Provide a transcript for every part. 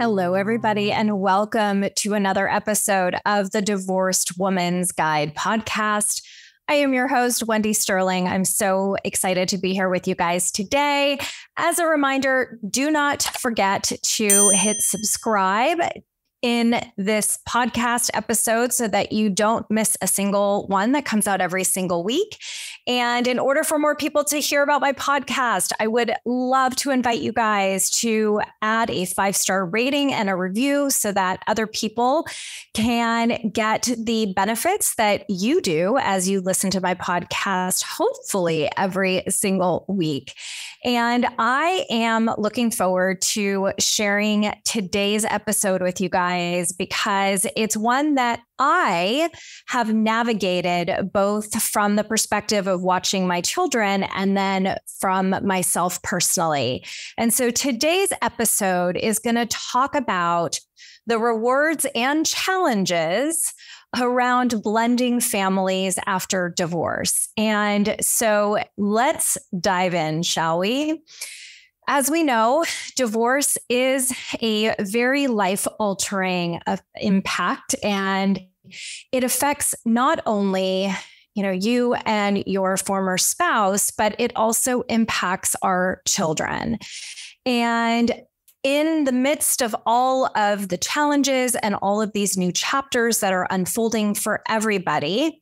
Hello, everybody, and welcome to another episode of the Divorced Woman's Guide podcast. I am your host, Wendy Sterling. I'm so excited to be here with you guys today. As a reminder, do not forget to hit subscribe in this podcast episode so that you don't miss a single one that comes out every single week. And in order for more people to hear about my podcast, I would love to invite you guys to add a 5-star rating and a review so that other people can get the benefits that you do as you listen to my podcast, hopefully every single week. And I am looking forward to sharing today's episode with you guys because it's one that I have navigated both from the perspective of watching my children and then from myself personally. And so today's episode is going to talk about the rewards and challenges around blending families after divorce. And so let's dive in, shall we? As we know, divorce is a very life-altering impact, and it affects not only you and your former spouse, but it also impacts our children. And in the midst of all of the challenges and all of these new chapters that are unfolding for everybody,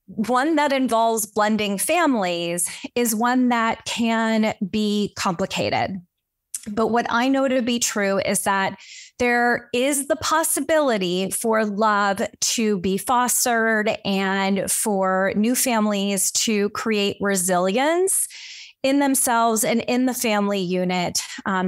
one that involves blending families is one that can be complicated. But what I know to be true is that there is the possibility for love to be fostered and for new families to create resilience in themselves and in the family unit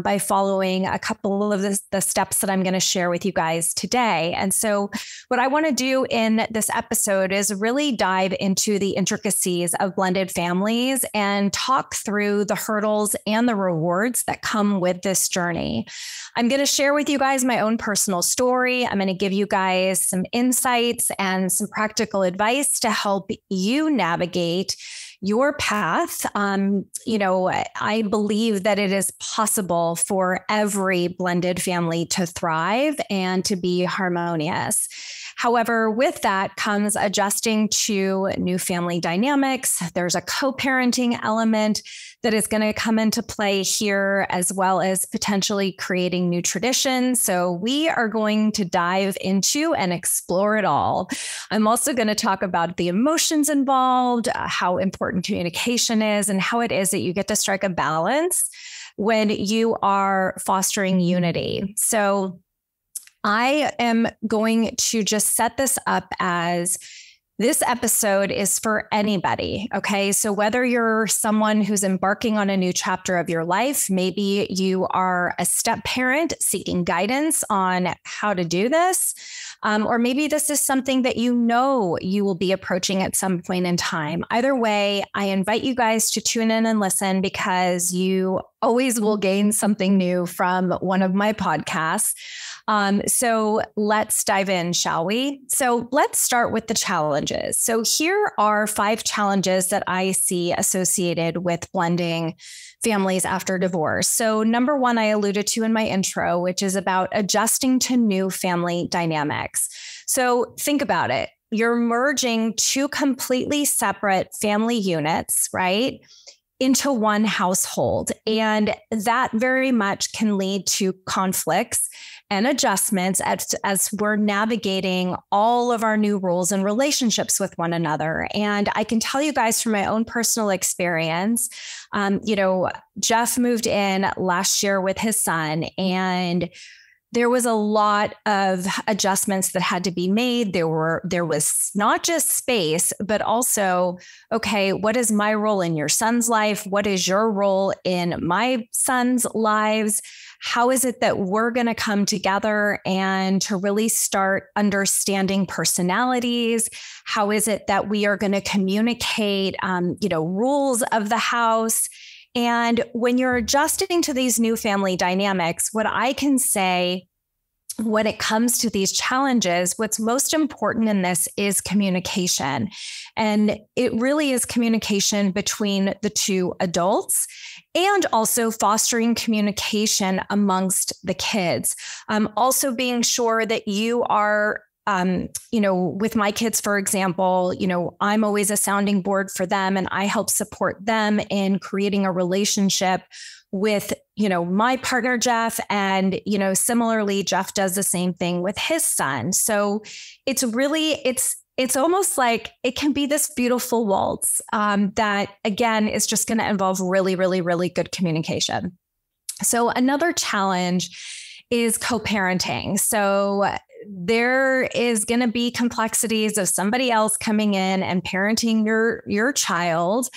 by following a couple of the steps that I'm going to share with you guys today. And so what I want to do in this episode is really dive into the intricacies of blended families and talk through the hurdles and the rewards that come with this journey. I'm going to share with you guys my own personal story. I'm going to give you guys some insights and some practical advice to help you navigate your path. I believe that it is possible for every blended family to thrive and to be harmonious. However, with that comes adjusting to new family dynamics. There's a co-parenting element that is going to come into play here, as well as potentially creating new traditions. So we are going to dive into and explore it all. I'm also going to talk about the emotions involved, how important communication is, and how it is that you get to strike a balance when you are fostering unity. So I am going to just set this up as this episode is for anybody, okay? So whether you're someone who's embarking on a new chapter of your life, maybe you are a step parent seeking guidance on how to do this, or maybe this is something that you will be approaching at some point in time. Either way, I invite you guys to tune in and listen because you always will gain something new from one of my podcasts. So let's dive in, shall we? So let's start with the challenges. So here are 5 challenges that I see associated with blending families after divorce. So number 1, I alluded to in my intro, which is about adjusting to new family dynamics. So think about it. You're merging 2 completely separate family units, right, into one household. And that very much can lead to conflicts and adjustments as we're navigating all of our new rules and relationships with one another. And I can tell you guys from my own personal experience, Jeff moved in last year with his son, and there was a lot of adjustments that had to be made. There was not just space, but also, okay, what is my role in your son's life? What is your role in my son's lives? How is it that we're going to come together and to really start understanding personalities? How is it that we are going to communicate, rules of the house? And when you're adjusting to these new family dynamics, what I can say when it comes to these challenges, what's most important in this is communication. And it really is communication between the two adults and also fostering communication amongst the kids. Also being sure that you are with my kids, for example, I'm always a sounding board for them, and I help support them in creating a relationship with, my partner, Jeff. And, similarly, Jeff does the same thing with his son. So it's really, it's almost like it can be this beautiful waltz that, again, is just going to involve really, really, really good communication. So another challenge is co-parenting. So there is going to be complexities of somebody else coming in and parenting your child,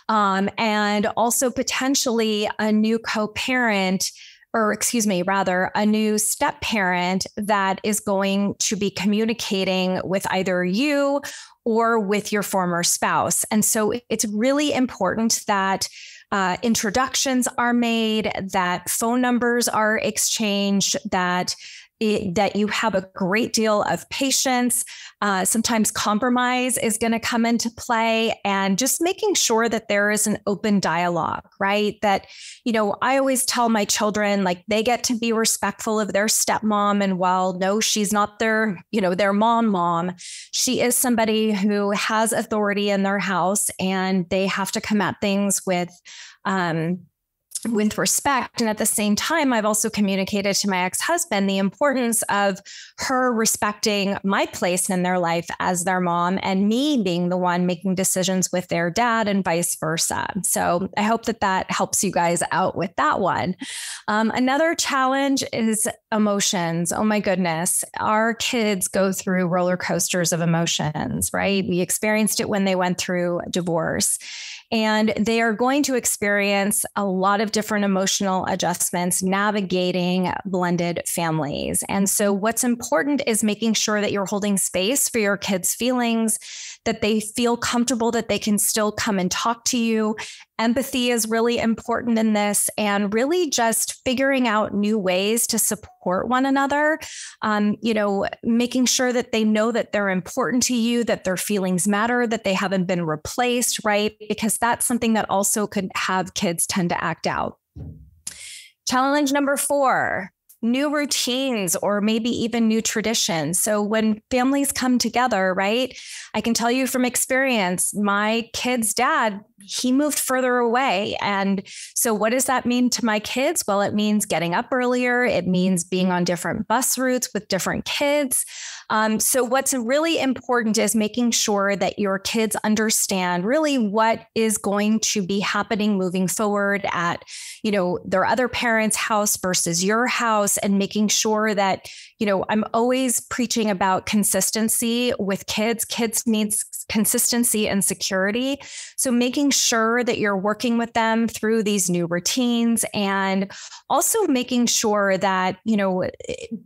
and also potentially a new co-parent, or a new step parent that is going to be communicating with either you or with your former spouse. And so it's really important that introductions are made, that phone numbers are exchanged, that you have a great deal of patience. Sometimes compromise is going to come into play, and just making sure that there is an open dialogue, right? That, I always tell my children, like, they get to be respectful of their stepmom. And while no, she's not their mom, she is somebody who has authority in their house, and they have to come at things with respect. And at the same time, I've also communicated to my ex-husband the importance of her respecting my place in their life as their mom, and me being the one making decisions with their dad, and vice versa. So I hope that helps you guys out with that one. Another challenge is emotions. Oh my goodness. Our kids go through roller coasters of emotions, right? We experienced it when they went through divorce. And they are going to experience a lot of different emotional adjustments navigating blended families. And so what's important is making sure that you're holding space for your kids' feelings, that they feel comfortable, that they can still come and talk to you. Empathy is really important in this, and really just figuring out new ways to support one another. Making sure that they know that they're important to you, that their feelings matter, that they haven't been replaced, right? Because that's something that also could have kids tend to act out. Challenge number 4, new routines, or maybe even new traditions. So when families come together, right, I can tell you from experience, my kid's dad, he moved further away. And so what does that mean to my kids? Well, it means getting up earlier. It means being on different bus routes with different kids. So what's really important is making sure that your kids understand really what is going to be happening moving forward at, their other parents' house versus your house, and making sure that, I'm always preaching about consistency with kids. Kids need consistency and security. So making sure that you're working with them through these new routines, and also making sure that,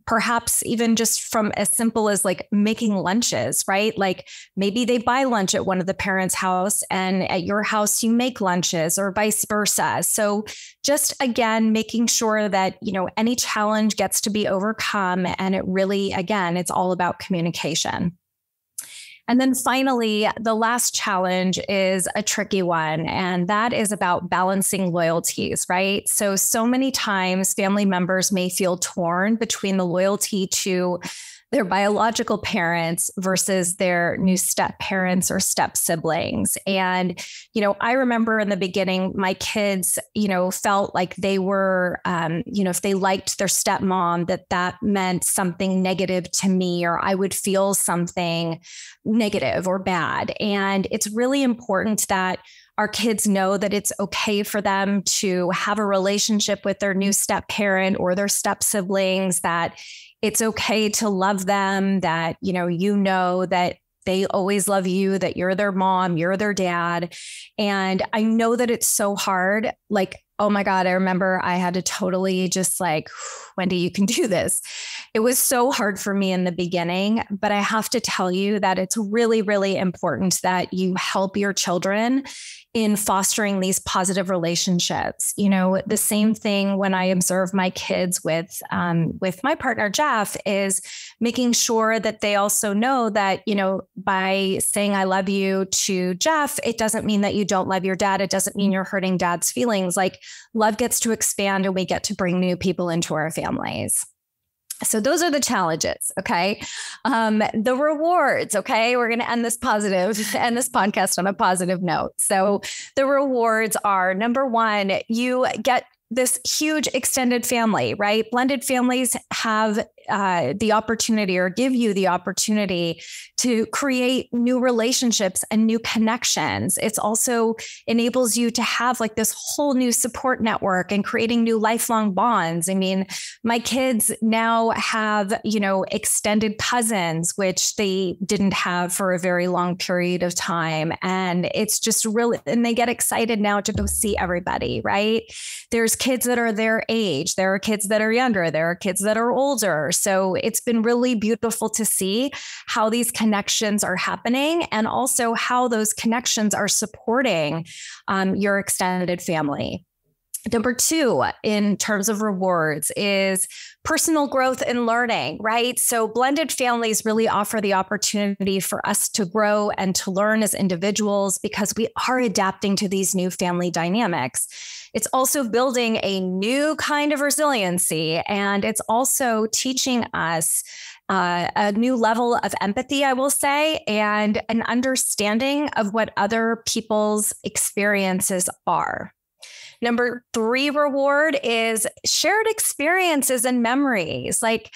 perhaps even just from as simple as like making lunches, right? Like maybe they buy lunch at one of the parents' house, and at your house, you make lunches, or vice versa. So just again, making sure that, any challenge gets to be overcome. And it really, again, it's all about communication. And then finally, the last challenge is a tricky one, and that is about balancing loyalties, right? So many times family members may feel torn between the loyalty to their biological parents versus their new step parents or step siblings. And, I remember in the beginning, my kids, felt like they were, if they liked their stepmom, that meant something negative to me, or I would feel something negative or bad. And it's really important that our kids know that it's okay for them to have a relationship with their new step parent or their step siblings, that it's okay to love them, that, that they always love you, that you're their mom, you're their dad. And I know that it's so hard. Like, oh my God, I remember I had to totally just like, Wendy, you can do this. It was so hard for me in the beginning, but I have to tell you that it's really, really important that you help your children in fostering these positive relationships. You know, the same thing when I observe my kids with my partner, Jeff, is making sure that they also know that, you know, by saying I love you to Jeff, it doesn't mean that you don't love your dad. It doesn't mean you're hurting dad's feelings. Like love gets to expand and we get to bring new people into our families. So those are the challenges. Okay. The rewards. Okay. We're going to end this podcast on a positive note. So the rewards are, number one, you get this huge extended family, right? Blended families have the opportunity or give you the opportunity to create new relationships and new connections. It's also enables you to have like this whole new support network and creating new lifelong bonds. I mean, my kids now have, you know, extended cousins, which they didn't have for a very long period of time. And it's just really, and they get excited now to go see everybody, right? There's kids that are their age. There are kids that are younger. There are kids that are older. So it's been really beautiful to see how these connections are happening and also how those connections are supporting your extended family. Number two, in terms of rewards, is personal growth and learning, right? So blended families really offer the opportunity for us to grow and to learn as individuals because we are adapting to these new family dynamics. It's also building a new kind of resiliency, and it's also teaching us a new level of empathy, I will say, and an understanding of what other people's experiences are. Number three reward is shared experiences and memories. Like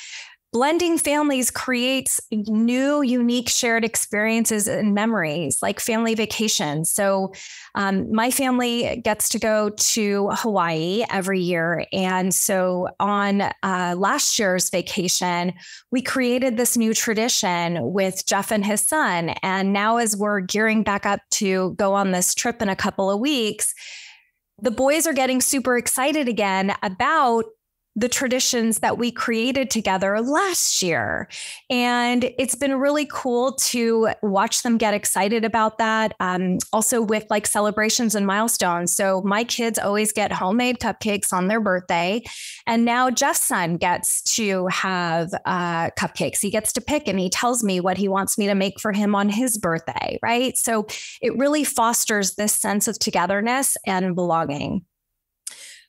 blending families creates new, unique shared experiences and memories, like family vacations. So my family gets to go to Hawaii every year. And so on last year's vacation, we created this new tradition with Jeff and his son. And now as we're gearing back up to go on this trip in a couple of weeks, the boys are getting super excited again about the traditions that we created together last year. And it's been really cool to watch them get excited about that. Also with like celebrations and milestones. So my kids always get homemade cupcakes on their birthday. And now Jeff's son gets to have cupcakes. He gets to pick and he tells me what he wants me to make for him on his birthday, right? So it really fosters this sense of togetherness and belonging.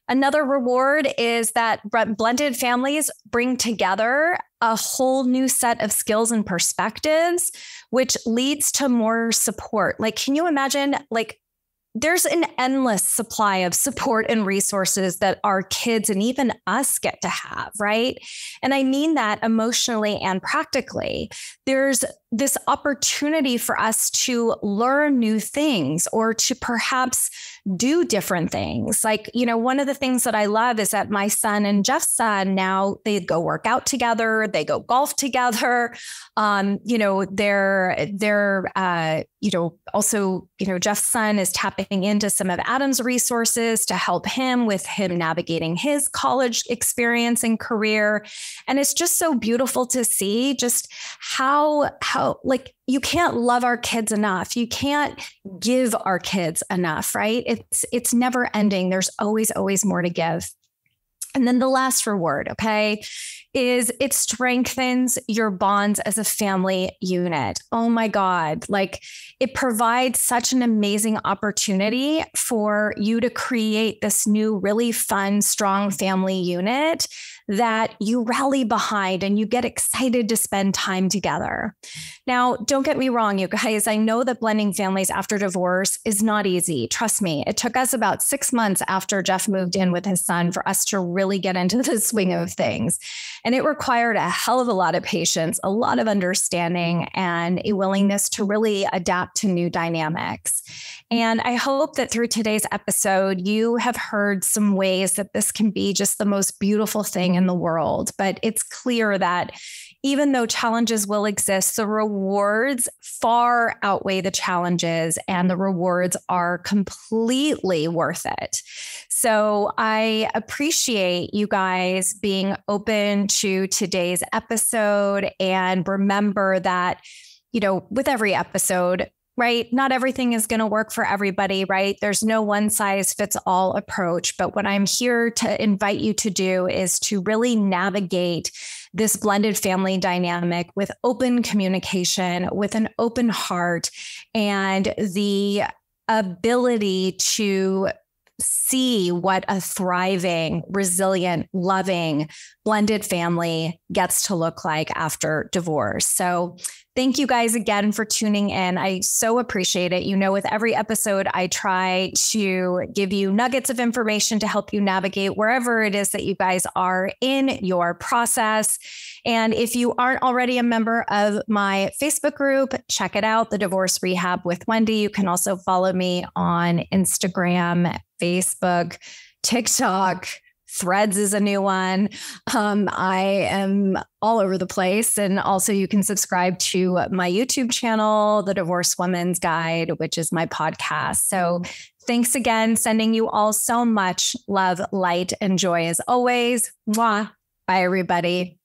Another reward is that blended families bring together a whole new set of skills and perspectives, which leads to more support. Like, can you imagine, like, there's an endless supply of support and resources that our kids and even us get to have, right? And I mean that emotionally and practically. There's this opportunity for us to learn new things or to perhaps do different things. Like, you know, one of the things that I love is that my son and Jeff's son, now they go work out together, they go golf together. You know, also, you know, Jeff's son is tapping into some of Adam's resources to help him with him navigating his college experience and career. And it's just so beautiful to see just how like you can't love our kids enough. You can't give our kids enough, right? It's never ending. There's always more to give. And then the last reward, okay, is it strengthens your bonds as a family unit. Oh my God. Like it provides such an amazing opportunity for you to create this new, really fun, strong family unit that you rally behind and you get excited to spend time together. Now, don't get me wrong, you guys. I know that blending families after divorce is not easy. Trust me. It took us about 6 months after Jeff moved in with his son for us to really get into the swing of things. And it required a hell of a lot of patience, a lot of understanding, and a willingness to really adapt to new dynamics. And I hope that through today's episode, you have heard some ways that this can be just the most beautiful thing in the world. But it's clear that even though challenges will exist, the rewards far outweigh the challenges, and the rewards are completely worth it. So I appreciate you guys being open to today's episode, and remember that, with every episode, right? Not everything is going to work for everybody, right? There's no one size fits all approach. But what I'm here to invite you to do is to really navigate this blended family dynamic with open communication, with an open heart, and the ability to see what a thriving, resilient, loving, blended family gets to look like after divorce. So thank you guys again for tuning in. I so appreciate it. With every episode, I try to give you nuggets of information to help you navigate wherever it is that you guys are in your process. And if you aren't already a member of my Facebook group, check it out, The Divorce Rehab with Wendy. You can also follow me on Instagram, Facebook, TikTok. Threads is a new one. I am all over the place. And also you can subscribe to my YouTube channel, The Divorced Woman's Guide, which is my podcast. So thanks again. Sending you all so much love, light, and joy as always. Mwah. Bye, everybody.